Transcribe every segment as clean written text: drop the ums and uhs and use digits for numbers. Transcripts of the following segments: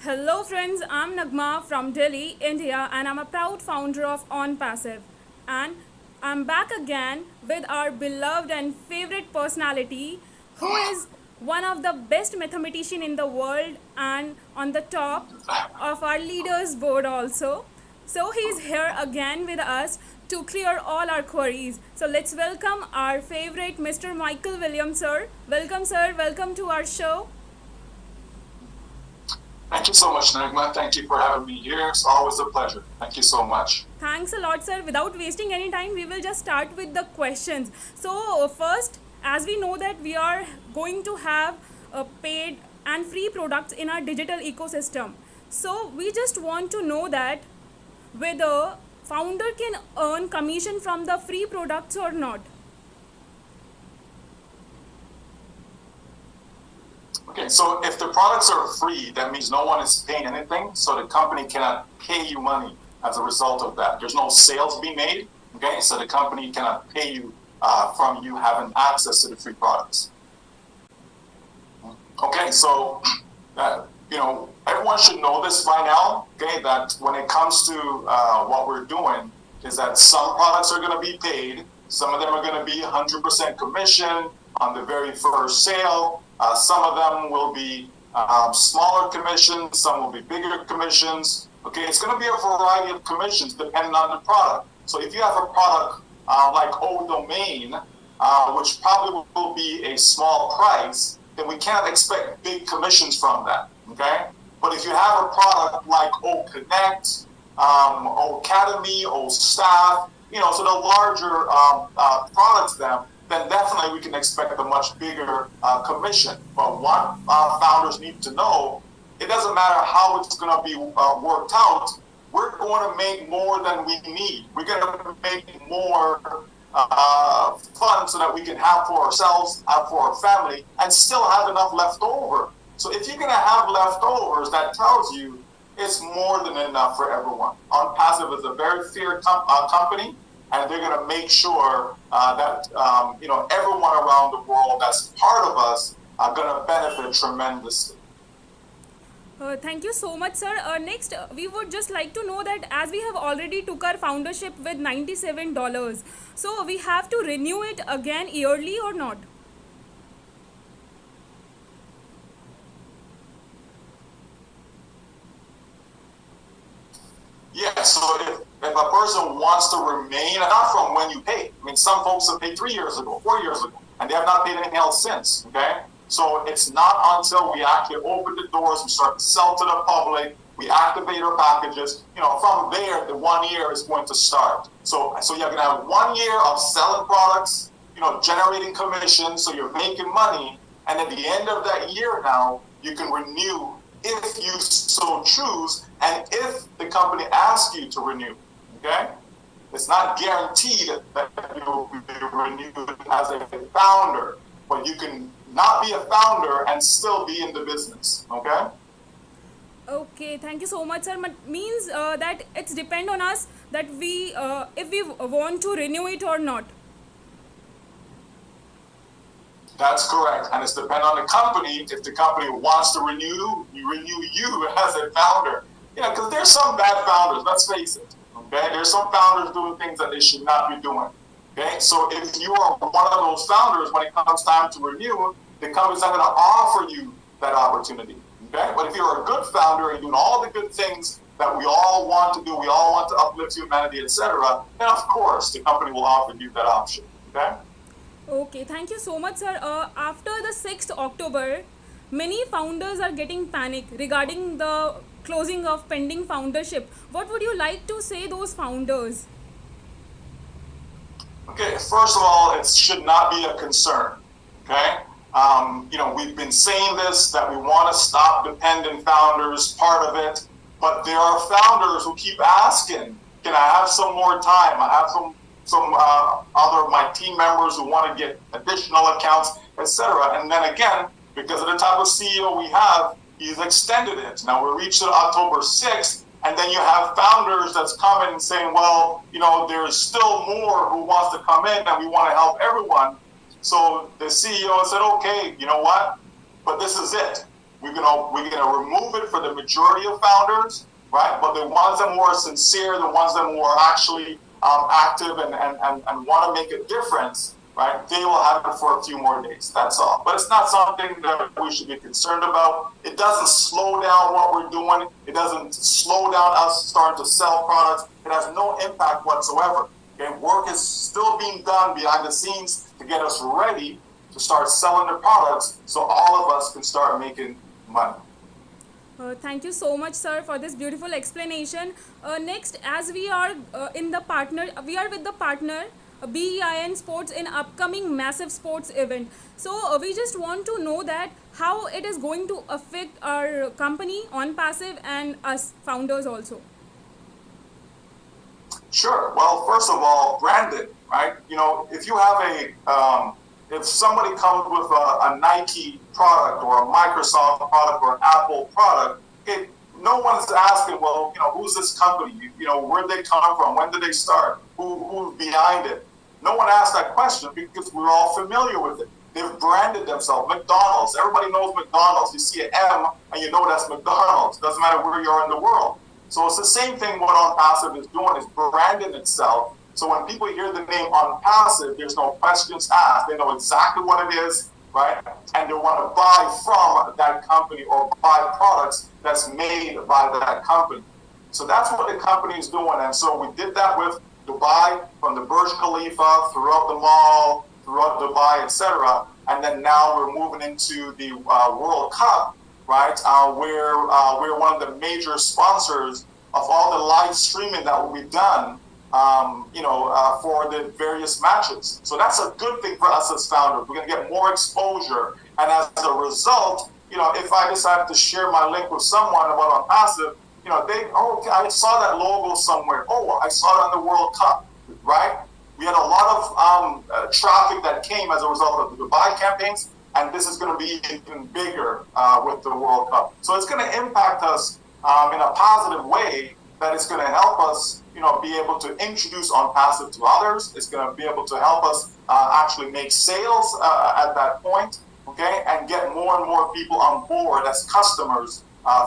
Hello friends, I'm Nagma from Delhi, India, and I'm a proud founder of ONPASSIVE. And I'm back again with our beloved and favorite personality who is one of the best mathematician in the world and on the top of our leaders board also. So he's here again with us to clear all our queries. So let's welcome our favorite Mr. Michael Williams sir. Welcome sir, welcome to our show. Thank you so much, Nagma. Thank you for having me here. It's always a pleasure. Thank you so much. Thanks a lot, sir. Without wasting any time, we will just start with the questions. So, first, as we know that we are going to have paid and free products in our digital ecosystem. So, we just want to know that whether founder can earn commission from the free products or not. Okay, so if the products are free, that means no one is paying anything, so the company cannot pay you money as a result of that. There's no sales being made, okay, so the company cannot pay you from you having access to the free products. Okay, so everyone should know this by now, okay, that when it comes to what we're doing is that some products are going to be paid, some of them are going to be 100% commission on the very first sale. Some of them will be smaller commissions, some will be bigger commissions. Okay, it's going to be a variety of commissions depending on the product. So if you have a product like O Domain, which probably will be a small price, then we can't expect big commissions from that. Okay, but if you have a product like O Connect, O Academy, O Staff, so the larger products then definitely we can expect a much bigger commission. But what founders need to know, it doesn't matter how it's going to be worked out, we're going to make more than we need. We're going to make more funds so that we can have for ourselves, have for our family, and still have enough left over. So if you're going to have leftovers, that tells you it's more than enough for everyone. OnPassive is a very fair company, and they're going to make sure that everyone around the world that's part of us are going to benefit tremendously. Thank you so much, sir. Next, we would just like to know that as we have already took our foundership with $97, so we have to renew it again yearly or not? Yeah, so if a person wants to remain, not from when you pay. I mean, some folks have paid 3 years ago, 4 years ago, and they have not paid anything else since, okay? So it's not until we actually open the doors, we start to sell to the public, we activate our packages, from there, the 1 year is going to start. So you're going to have 1 year of selling products, generating commission, so you're making money, and at the end of that year now, you can renew if you so choose, and if the company asks you to renew, okay? It's not guaranteed that you will be renewed as a founder, but you can not be a founder and still be in the business, okay? Okay, thank you so much, sir. But means that it's depend on us that we if we want to renew it or not. That's correct, and it's dependent on the company. If the company wants to renew you as a founder, because there's some bad founders. Let's face it. Okay, there's some founders doing things that they should not be doing. Okay, so if you are one of those founders, when it comes time to renew, the company's not going to offer you that opportunity. Okay, but if you're a good founder and doing all the good things that we all want to do, we all want to uplift humanity, etc., then of course the company will offer you that option. Okay. Okay, thank you so much, sir. After the 6th October, many founders are getting panic regarding the closing of pending foundership. What would you like to say those founders? Okay, first of all, it should not be a concern. Okay, we've been saying this, that we want to stop dependent founders, part of it, but there are founders who keep asking, can I have some more time? I have some other of my team members who want to get additional accounts, etc. And then again, because of the type of CEO we have, he's extended it. Now we're reaching October 6th, and then you have founders that's coming and saying, well, there's still more who wants to come in and we want to help everyone. So the CEO said, okay, you know what? But this is it. we're gonna remove it for the majority of founders, right? But the ones that are sincere, the ones that are actually active and want to make a difference, right? They will have it for a few more days. That's all. But it's not something that we should be concerned about. It doesn't slow down what we're doing. It doesn't slow down us starting to sell products. It has no impact whatsoever. Okay? Work is still being done behind the scenes to get us ready to start selling the products so all of us can start making money. Thank you so much, sir, for this beautiful explanation. Next, as we are we are with the partner BEIN Sports in upcoming massive sports event. So we just want to know that how it is going to affect our company ONPASSIVE and us founders also. Sure. Well, first of all, branded, right? If you have if somebody comes with a Nike product or a Microsoft product or an Apple product, no one's asking, well, who's this company? Where'd they come from? When did they start? Who's behind it? No one asked that question because we're all familiar with it. They've branded themselves. McDonald's. Everybody knows McDonald's. You see an M and you know that's McDonald's. Doesn't matter where you are in the world. So it's the same thing what ONPASSIVE is doing, is branding itself. So when people hear the name ONPASSIVE, there's no questions asked. They know exactly what it is, right? And they want to buy from that company or buy products that's made by that company. So that's what the company is doing. And so we did that with Dubai, from the Burj Khalifa, throughout the mall, throughout Dubai, etc. And then now we're moving into the World Cup, right? Where we're one of the major sponsors of all the live streaming that will be done, for the various matches. So that's a good thing for us as founders. We're going to get more exposure. And as a result, if I decide to share my link with someone about ONPASSIVE, I saw that logo somewhere. Oh, I saw it on the World Cup, right? We had a lot of traffic that came as a result of the Dubai campaigns, and this is going to be even bigger with the World Cup. So it's going to impact us in a positive way, that it's going to help us, be able to introduce ONPASSIVE to others. It's going to be able to help us actually make sales at that point, okay, and get more and more people on board as customers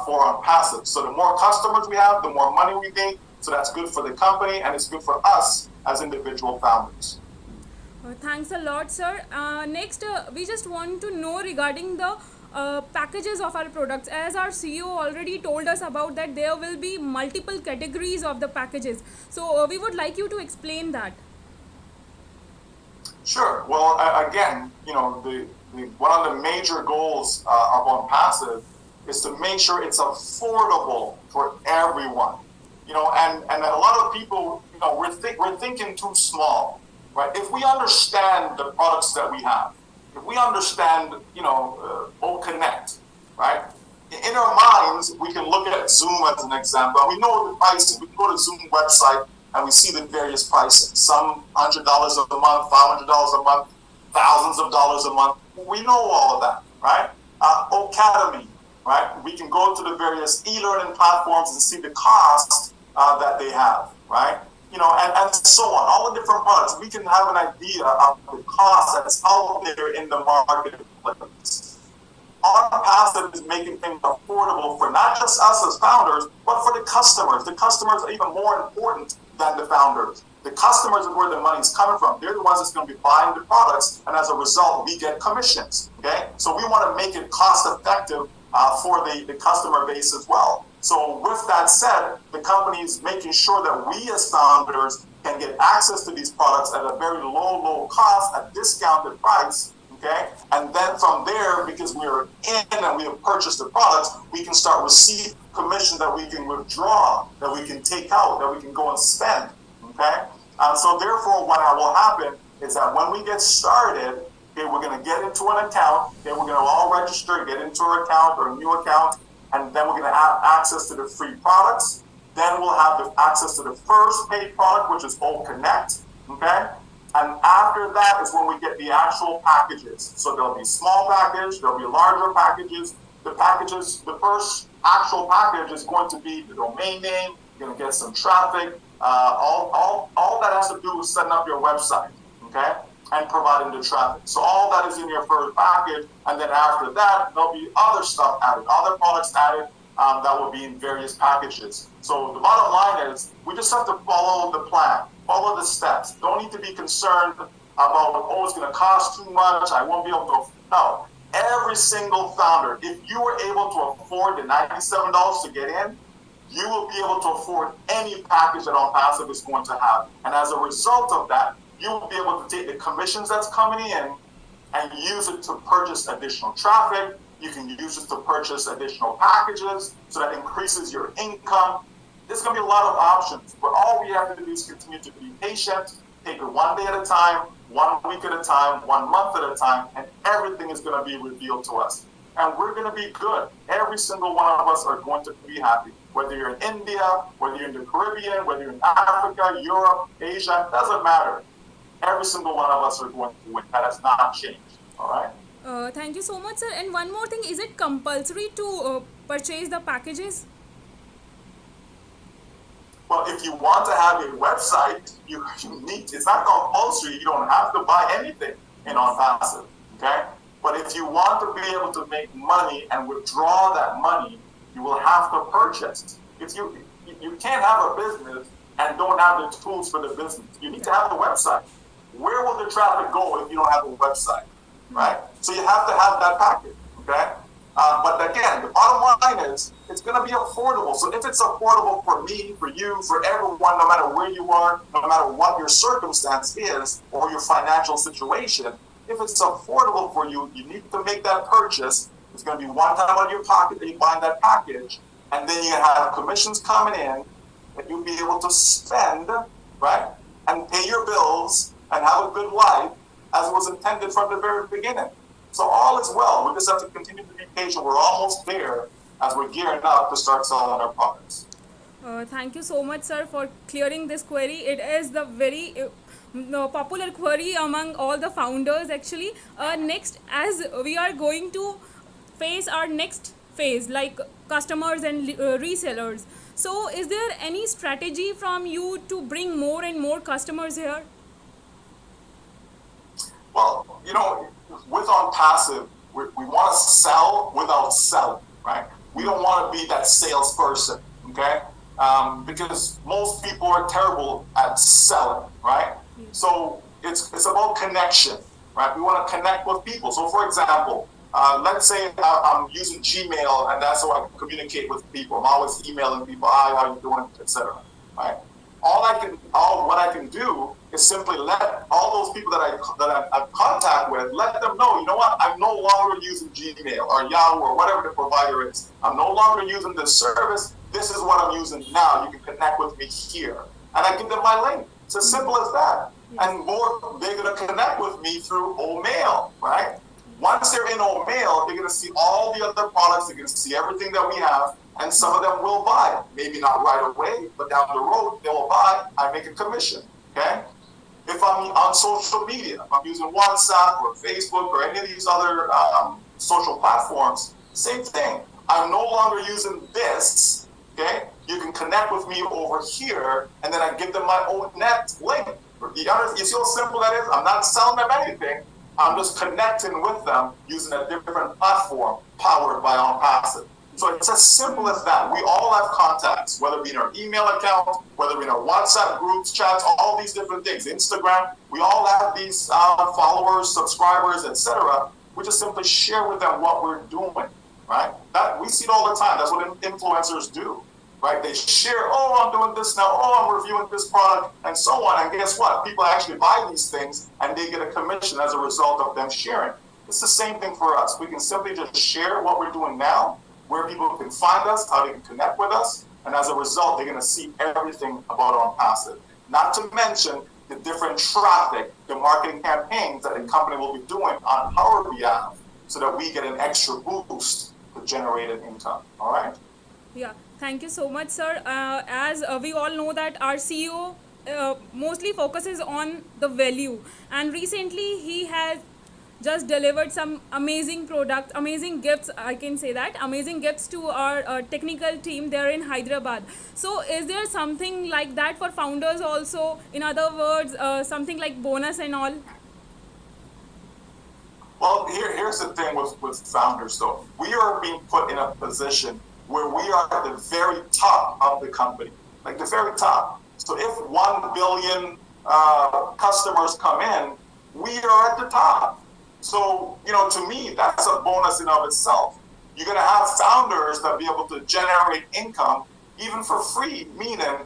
for ONPASSIVE. So the more customers we have, the more money we make. So that's good for the company, and it's good for us as individual founders. Thanks a lot, sir. Next, we just want to know regarding the packages of our products. As our CEO already told us about that, there will be multiple categories of the packages. So we would like you to explain that. Sure. Well, again, one of the major goals of ONPASSIVE is to make sure it's affordable for everyone. And a lot of people, we're thinking too small, right? If we understand the products that we have, if we understand, Connect, right? In our minds, we can look at Zoom as an example. We know the pricing. We can go to Zoom website and we see the various pricing. Some $100 a month, $500 a month, thousands of dollars a month. We know all of that, right? Academy, right? We can go to the various e-learning platforms and see the cost that they have, right? And so on. All the different products, we can have an idea of the cost that's out there in the marketplace. ONPASSIVE is making things affordable for not just us as founders, but for the customers. The customers are even more important than the founders. The customers are where the money's coming from. They're the ones that's going to be buying the products, and as a result, we get commissions. Okay, so we want to make it cost effective for the customer base as well. So with that said, the company is making sure that we as founders can get access to these products at a very low cost, a discounted price. Okay, and then from there, because we're in and we have purchased the products, we can start receiving commissions that we can withdraw, that we can take out, that we can go and spend. Okay, so therefore, what will happen is that when we get started, okay, we're going to get into an account. Okay, we're going to all register, get into our account or a new account, and then we're going to have access to the free products. Then we'll have the access to the first paid product, which is Connect. Okay. And after that is when we get the actual packages. So there'll be small package, there'll be larger packages. The first actual package is going to be the domain name. You're going to get some traffic. All that has to do with setting up your website. Okay. and providing the traffic. So all that is in your first package, and then after that, there'll be other stuff added, other products added that will be in various packages. So the bottom line is, we just have to follow the plan, follow the steps. Don't need to be concerned about, oh, it's going to cost too much, I won't be able to. No, every single founder, if you were able to afford the $97 to get in, you will be able to afford any package that ONPASSIVE is going to have. And as a result of that, you will be able to take the commissions that's coming in and use it to purchase additional traffic. You can use it to purchase additional packages, so that increases your income. There's going to be a lot of options, but all we have to do is continue to be patient, take it one day at a time, 1 week at a time, 1 month at a time, and everything is going to be revealed to us. And we're going to be good. Every single one of us are going to be happy. Whether you're in India, whether you're in the Caribbean, whether you're in Africa, Europe, Asia, it doesn't matter. Every single one of us are going to win. That has not changed. All right? Thank you so much, sir. And one more thing, is it compulsory to purchase the packages? Well, if you want to have a website, you need, it's not compulsory. You don't have to buy anything in ONPASSIVE, okay? But if you want to be able to make money and withdraw that money, you will have to purchase. If you can't have a business and don't have the tools for the business. You need to have a website. Where will the traffic go if you don't have a website, right? So you have to have that package, okay? But again, the bottom line is, it's going to be affordable. So if it's affordable for me, for you, for everyone, no matter where you are, no matter what your circumstance is or your financial situation, if it's affordable for you, you need to make that purchase. It's going to be one time out of your pocket that you buy that package, and then you have commissions coming in that you'll be able to spend, right, and pay your bills and have a good life as it was intended from the very beginning. So all is well. We just have to continue to be patient. We're almost there as we're gearing up to start selling our products. Thank you so much, sir, for clearing this query. It is the very popular query among all the founders, actually. Next, as we are going to face our next phase, like customers and resellers. So, is there any strategy from you to bring more and more customers here? Well, you know, with ONPASSIVE, we want to sell without selling, right? We don't want to be that salesperson, okay? Because most people are terrible at selling, right? So it's about connection, right? We want to connect with people. So for example, let's say I'm using Gmail and that's how I communicate with people. I'm always emailing people, hi, how you doing, etc. Right? What I can do is simply let all those people that I have contact with, let them know, you know what, I'm no longer using Gmail or Yahoo or whatever the provider is. I'm no longer using this service. This is what I'm using now. You can connect with me here. And I give them my link. It's as simple as that. And more, they're going to connect with me through OMail, right? Once they're in OMail, they're going to see all the other products. They're going to see everything that we have. And some of them will buy. Maybe not right away, but down the road, they will buy. I make a commission, okay? If I'm on social media, if I'm using WhatsApp or Facebook or any of these other social platforms, same thing. I'm no longer using this, okay? You can connect with me over here, and then I give them my own net link. You see how simple that is? I'm not selling them anything. I'm just connecting with them using a different platform powered by ONPASSIVE. So it's as simple as that. We all have contacts, whether it be in our email account, whether it be in our WhatsApp groups, chats, all these different things, Instagram. We all have these followers, subscribers, etc. We just simply share with them what we're doing, right? That we see it all the time. That's what influencers do, right? They share, oh, I'm doing this now, oh, I'm reviewing this product, and so on. And guess what? People actually buy these things, and they get a commission as a result of them sharing. It's the same thing for us. We can simply just share what we're doing now, where people can find us, how they can connect with us, and as a result, they're going to see everything about ONPASSIVE. Not to mention the different traffic, the marketing campaigns that the company will be doing on our behalf, so that we get an extra boost to generate an income. All right? Yeah, thank you so much, sir. As we all know that our CEO mostly focuses on the value, and recently he has just delivered some amazing products, amazing gifts, I can say that, amazing gifts to our technical team there in Hyderabad. So is there something like that for founders also? In other words, something like bonus and all? Well, here's the thing with founders, though. We are being put in a position where we are at the very top of the company, like the very top. So if 1 billion customers come in, we are at the top. So, to me, that's a bonus in of itself. You're going to have founders that be able to generate income even for free, meaning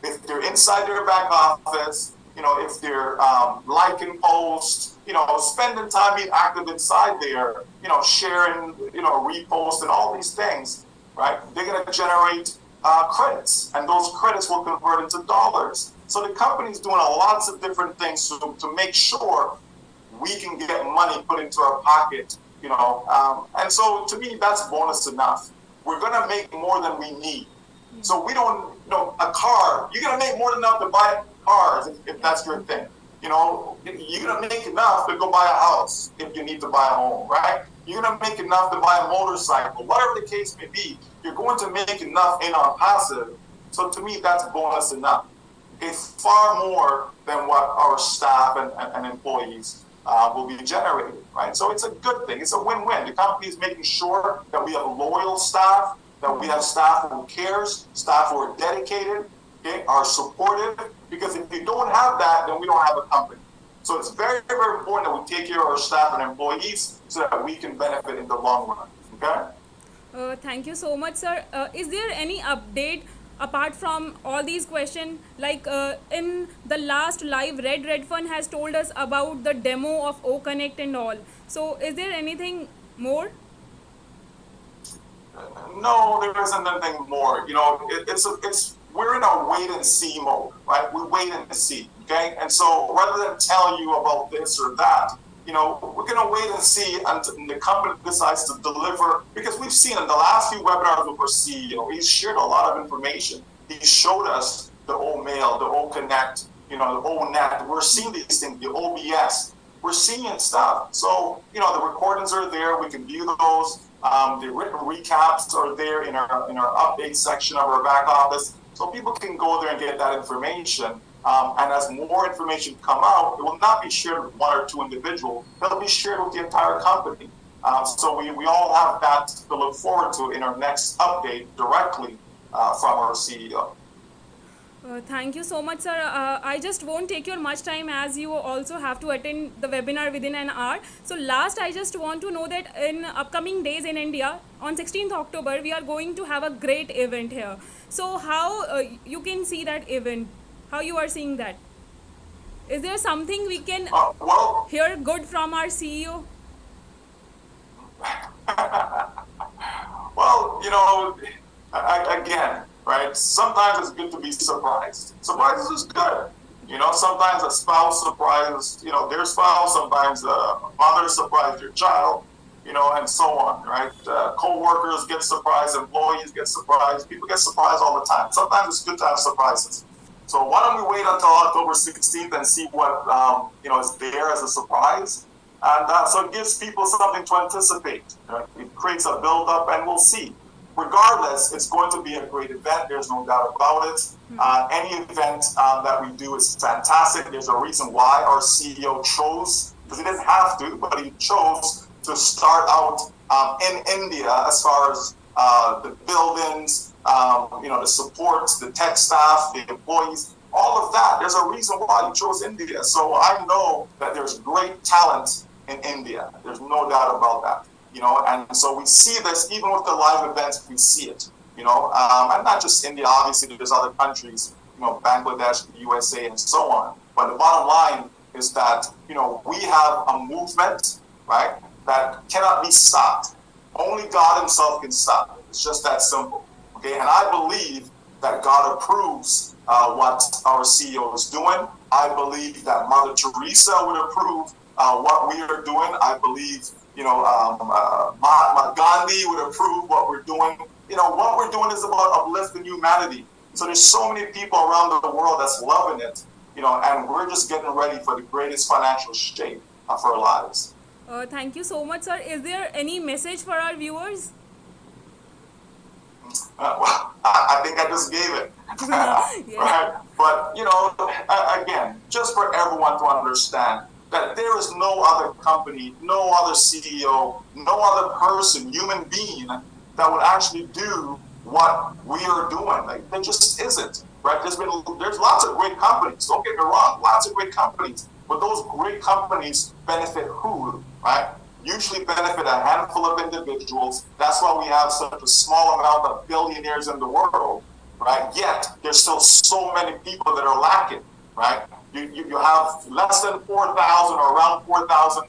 if they're inside their back office, if they're liking posts, spending time being active inside there, sharing, repost and all these things, right? They're going to generate credits, and those credits will convert into dollars. So the company's doing lots of different things to make sure we can get money put into our pocket, and so to me, that's bonus enough. We're going to make more than we need. So we don't, a car, you're going to make more than enough to buy cars if that's your thing. You're going to make enough to go buy a house if you need to buy a home, right? You're going to make enough to buy a motorcycle. Whatever the case may be, you're going to make enough in ONPASSIVE. So to me, that's bonus enough. It's far more than what our staff and employees will be generating, right? So it's a good thing. It's a win-win. The company is making sure that we have loyal staff, that we have staff who cares, staff who are dedicated, okay, are supportive, because if you don't have that, then we don't have a company. So it's very, very important that we take care of our staff and employees so that we can benefit in the long run, okay? Thank you so much, sir. Is there any update apart from all these questions? Like in the last live, Red Fun has told us about the demo of OConnect and all. So is there anything more? No, there isn't anything more. We're in a wait and see mode, right? We wait and see, okay? And so rather than tell you about this or that, we're going to wait and see until the company decides to deliver, because we've seen in the last few webinars with our CEO, he's shared a lot of information. He showed us the O-Mail, the O-Connect, the O-Net. We're seeing these things, the OBS. We're seeing stuff. So, the recordings are there. We can view those. The written recaps are there in our update section of our back office. So people can go there and get that information. And as more information come out, it will not be shared with one or two individuals. It'll be shared with the entire company. So we all have that to look forward to in our next update directly from our CEO. Thank you so much, sir. I just won't take your much time, as you also have to attend the webinar within an hour. So last, I just want to know that in upcoming days in India, on 16th October, we are going to have a great event here. So how you can see that event? How you are seeing that? Is there something we can hear good from our CEO? Well, again, right? Sometimes it's good to be surprised. Surprises is good. Sometimes a spouse surprises, their spouse. Sometimes a mother surprises their child, and so on, right? Co-workers get surprised, employees get surprised, people get surprised all the time. Sometimes it's good to have surprises. So why don't we wait until October 16th and see what, is there as a surprise? And so it gives people something to anticipate. Right? It creates a build-up, and we'll see. Regardless, it's going to be a great event. There's no doubt about it. Any event that we do is fantastic. There's a reason why our CEO chose, because he didn't have to, but he chose to start out in India as far as the buildings, the support, the tech staff, the employees, all of that. There's a reason why he chose India. So I know that there's great talent in India. There's no doubt about that. And so we see this even with the live events. We see it, and not just India. Obviously, there's other countries, Bangladesh, the USA, and so on. But the bottom line is that we have a movement, right, that cannot be stopped. Only God Himself can stop it. It's just that simple. Okay, and I believe that God approves what our CEO is doing. I believe that Mother Teresa would approve what we are doing. I believe Mahatma Gandhi would approve what we're doing. What we're doing is about uplifting humanity. So there's so many people around the world that's loving it, and we're just getting ready for the greatest financial shape of our lives. Thank you so much, sir. Is there any message for our viewers? Well, I think I just gave it. Yeah. Right? But, again, just for everyone to understand, that there is no other company, no other CEO, no other person, human being that would actually do what we are doing. Like, there just isn't, right? There's lots of great companies. Don't get me wrong, lots of great companies, but those great companies benefit who, right? Usually benefit a handful of individuals. That's why we have such a small amount of billionaires in the world, right? Yet there's still so many people that are lacking, right? You have less than 4,000 or around 4,000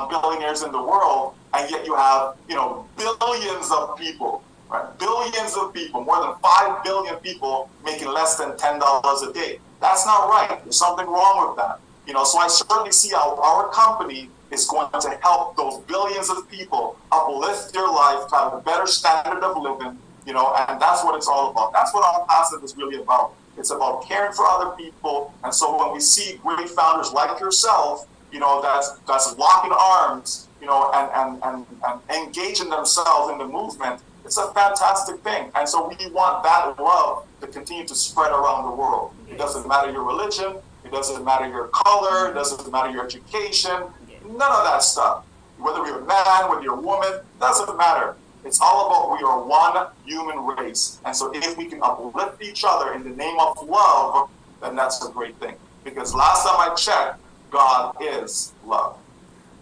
billionaires in the world, and yet you have, billions of people, right? Billions of people, more than 5 billion people making less than $10 a day. That's not right. There's something wrong with that. So I certainly see how our company is going to help those billions of people uplift their life to have a better standard of living, and that's what it's all about. That's what ONPASSIVE is really about. It's about caring for other people. And so when we see great founders like yourself, that's locking arms, and engaging themselves in the movement, it's a fantastic thing. And so we want that love to continue to spread around the world. It doesn't matter your religion. It doesn't matter your color. It doesn't matter your education. None of that stuff. Whether you're a man, whether you're a woman, doesn't matter. It's all about we are one human race. And so if we can uplift each other in the name of love, then that's a great thing. Because last time I checked, God is love.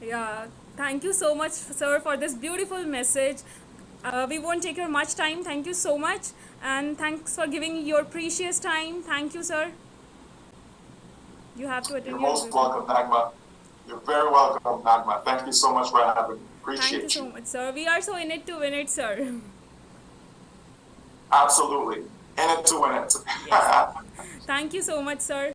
Yeah, thank you so much, sir, for this beautiful message. We won't take your much time. Thank you so much. And thanks for giving your precious time. Thank you, sir. You have to attend You're your most visit. welcome, Nagma. You're very welcome, Nagma. Thank you so much for having me. Thank you Appreciate so you. much, sir. We are so in it to win it, sir. Absolutely. In it to win it. Yes. Thank you so much, sir.